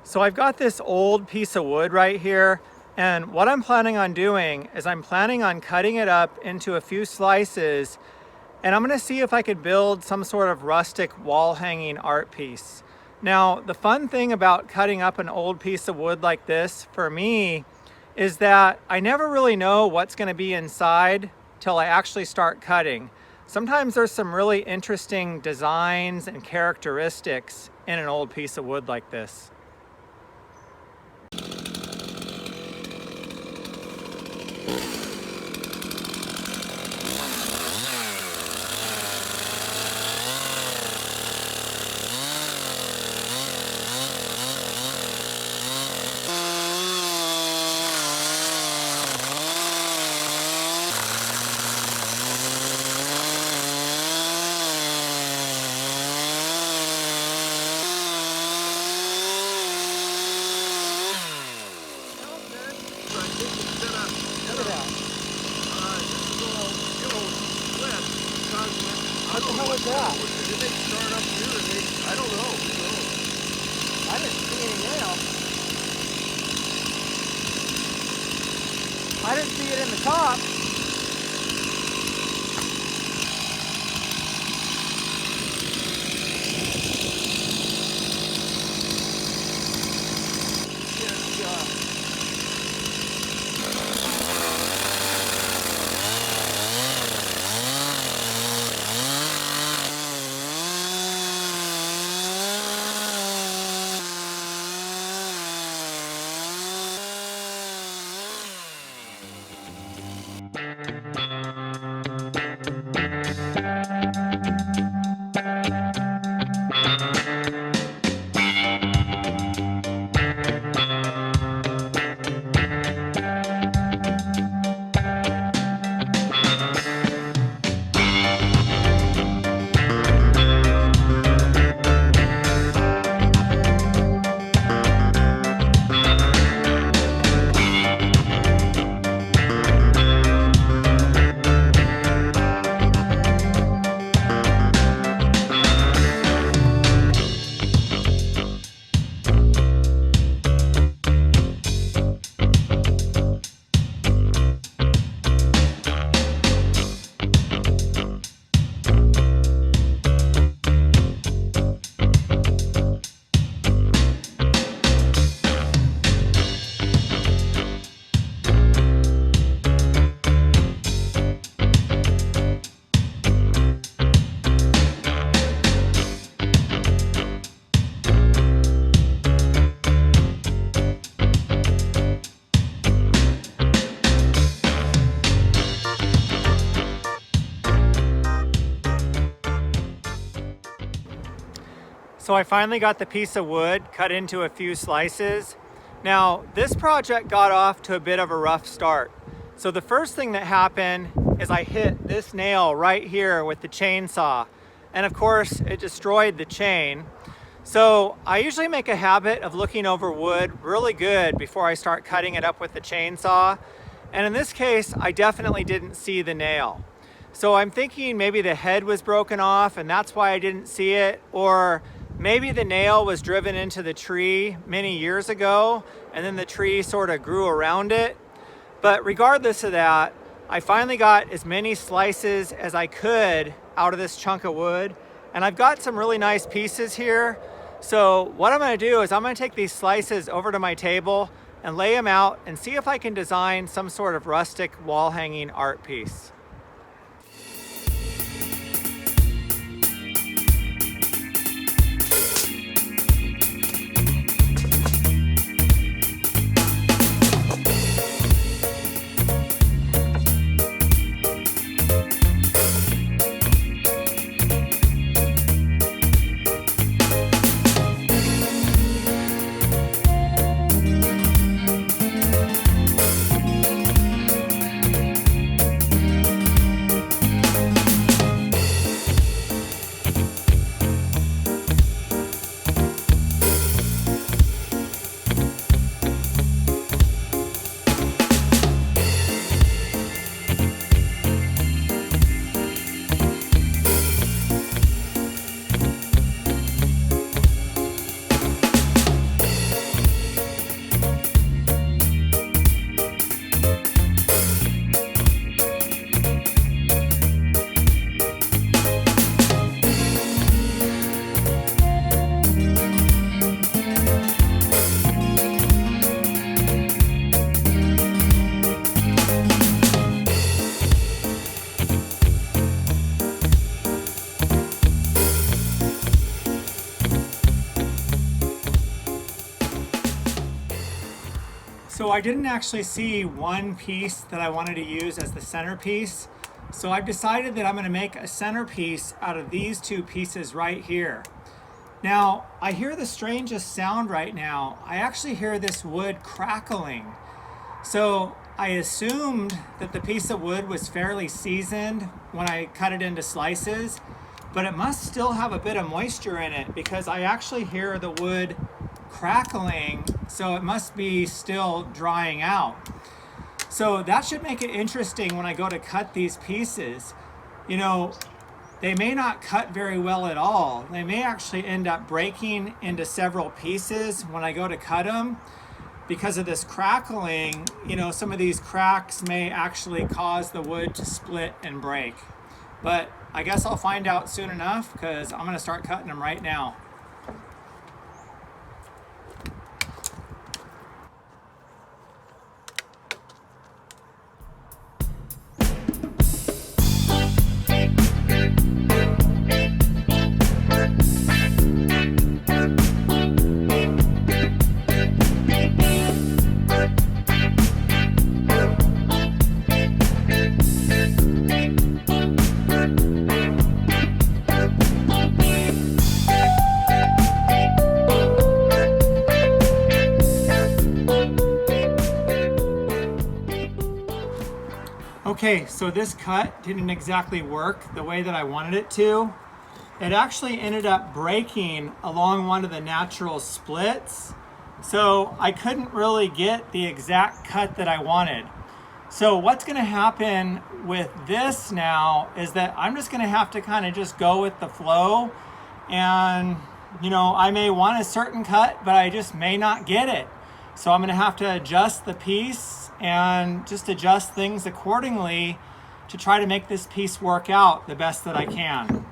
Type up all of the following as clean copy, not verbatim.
So I've got this old piece of wood right here, and what I'm planning on doing is I'm planning on cutting it up into a few slices, and I'm gonna see if I could build some sort of rustic wall hanging art piece. Now, the fun thing about cutting up an old piece of wood like this for me is that I never really know what's gonna be inside till I actually start cutting. Sometimes there's some really interesting designs and characteristics in an old piece of wood like this. What the hell is that? Did they start up here? I don't know. I didn't see any nail. I didn't see it in the top. So I finally got the piece of wood cut into a few slices. Now, this project got off to a bit of a rough start. So the first thing that happened is I hit this nail right here with the chainsaw. And of course, it destroyed the chain. So I usually make a habit of looking over wood really good before I start cutting it up with the chainsaw. And in this case, I definitely didn't see the nail. So I'm thinking maybe the head was broken off and that's why I didn't see it, or maybe the nail was driven into the tree many years ago and then the tree sort of grew around it. But regardless of that, I finally got as many slices as I could out of this chunk of wood. And I've got some really nice pieces here. So what I'm gonna do is I'm gonna take these slices over to my table and lay them out and see if I can design some sort of rustic wall hanging art piece. So I didn't actually see one piece that I wanted to use as the centerpiece. So I've decided that I'm going to make a centerpiece out of these two pieces right here. Now, I hear the strangest sound right now. I actually hear this wood crackling. So I assumed that the piece of wood was fairly seasoned when I cut it into slices, but it must still have a bit of moisture in it because I actually hear the wood crackling, so it must be still drying out. So that should make it interesting when I go to cut these pieces. You know, they may not cut very well at all. They may actually end up breaking into several pieces when I go to cut them. Because of this crackling, you know, some of these cracks may actually cause the wood to split and break. But I guess I'll find out soon enough because I'm gonna start cutting them right now. Okay, so this cut didn't exactly work the way that I wanted it to. It actually ended up breaking along one of the natural splits. So I couldn't really get the exact cut that I wanted. So what's gonna happen with this now is that I'm just gonna have to kind of just go with the flow. And you know, I may want a certain cut, but I just may not get it. So I'm gonna have to adjust the piece and just adjust things accordingly to try to make this piece work out the best that I can.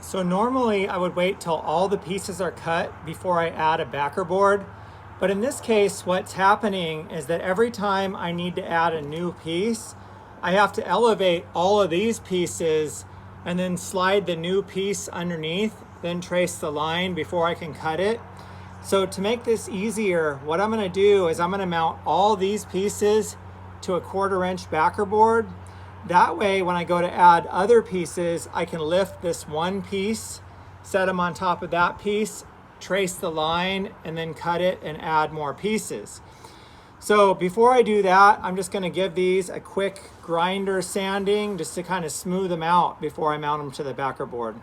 So normally I would wait till all the pieces are cut before I add a backer board. But in this case, what's happening is that every time I need to add a new piece, I have to elevate all of these pieces and then slide the new piece underneath, then trace the line before I can cut it. So to make this easier, what I'm gonna do is I'm gonna mount all these pieces to a 1/4 inch backer board. That way, when I go to add other pieces, I can lift this one piece, set them on top of that piece, trace the line, and then cut it and add more pieces. So before I do that, I'm just gonna give these a quick grinder sanding just to kind of smooth them out before I mount them to the backer board.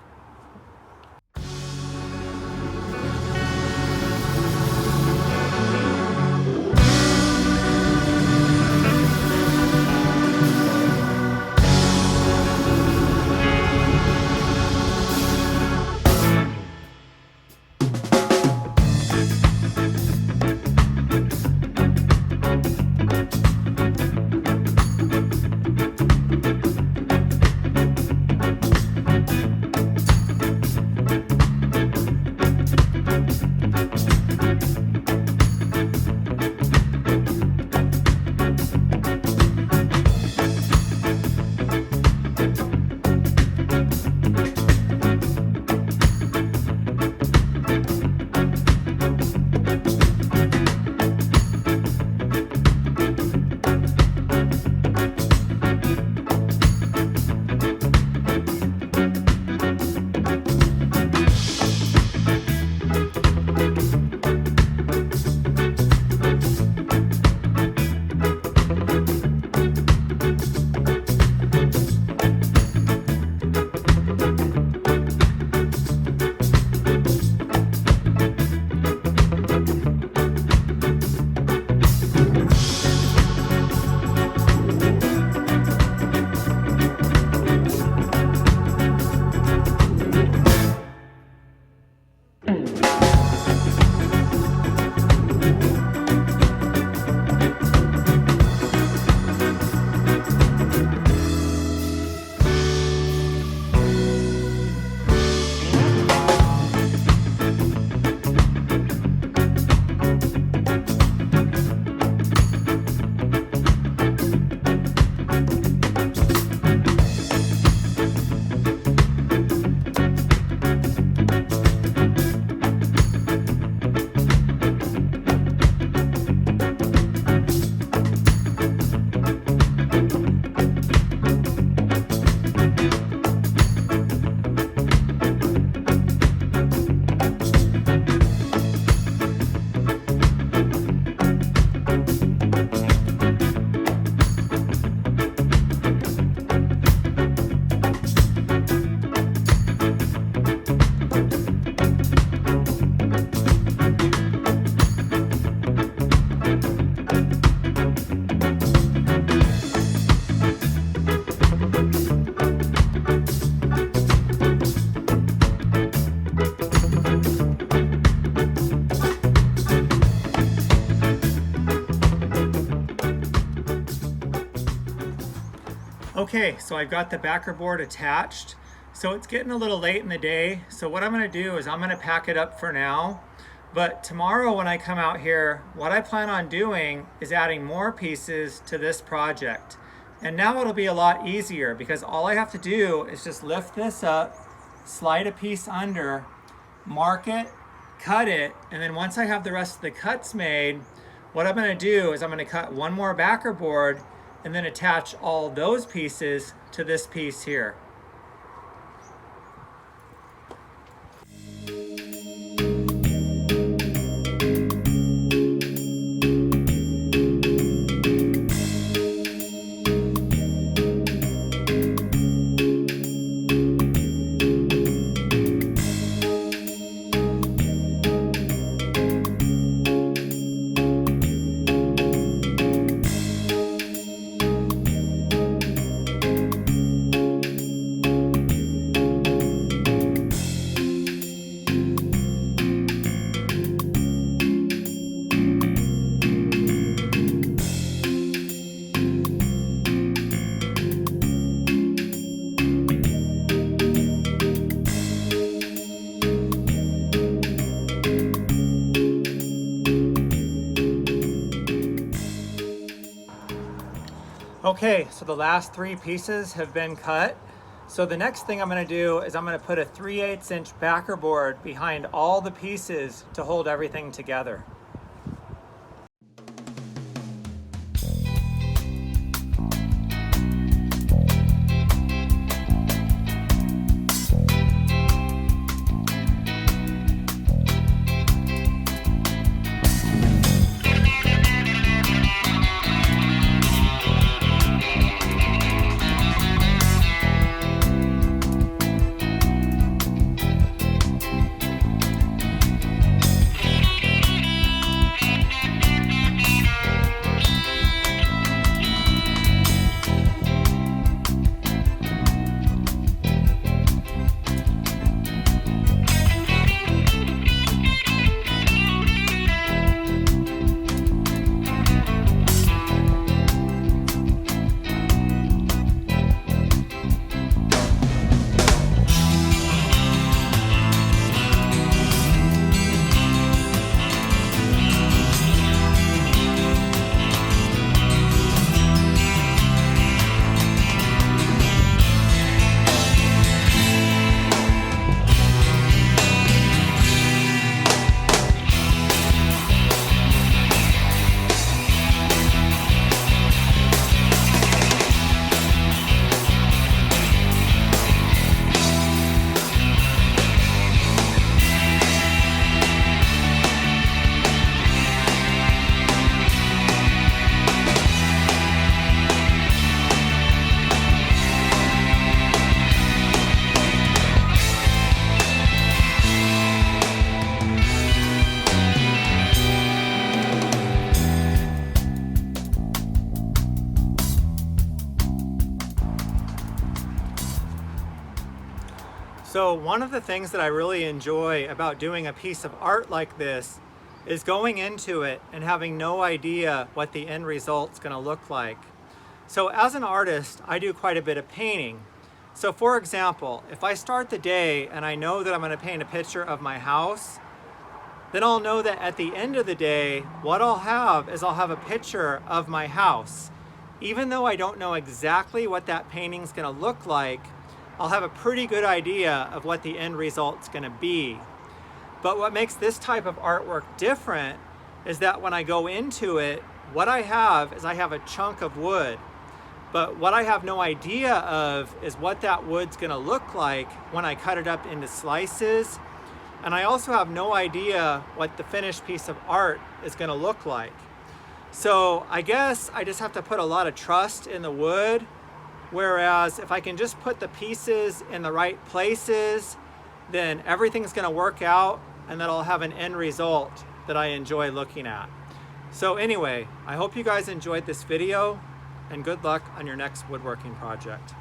Okay, so I've got the backer board attached. So it's getting a little late in the day. So what I'm gonna do is I'm gonna pack it up for now. But tomorrow when I come out here, what I plan on doing is adding more pieces to this project. And now it'll be a lot easier because all I have to do is just lift this up, slide a piece under, mark it, cut it, and then once I have the rest of the cuts made, what I'm gonna do is I'm gonna cut one more backer board and then attach all those pieces to this piece here. Okay, so the last three pieces have been cut. So the next thing I'm gonna do is I'm gonna put a 3/8 inch backer board behind all the pieces to hold everything together. So one of the things that I really enjoy about doing a piece of art like this is going into it and having no idea what the end result's gonna look like. So as an artist, I do quite a bit of painting. So for example, if I start the day and I know that I'm gonna paint a picture of my house, then I'll know that at the end of the day, what I'll have is I'll have a picture of my house. Even though I don't know exactly what that painting's gonna look like, I'll have a pretty good idea of what the end result's gonna be. But what makes this type of artwork different is that when I go into it, what I have is I have a chunk of wood. But what I have no idea of is what that wood's gonna look like when I cut it up into slices. And I also have no idea what the finished piece of art is gonna look like. So I guess I just have to put a lot of trust in the wood, whereas if I can just put the pieces in the right places, then everything's gonna work out and then I'll have an end result that I enjoy looking at. So anyway, I hope you guys enjoyed this video and good luck on your next woodworking project.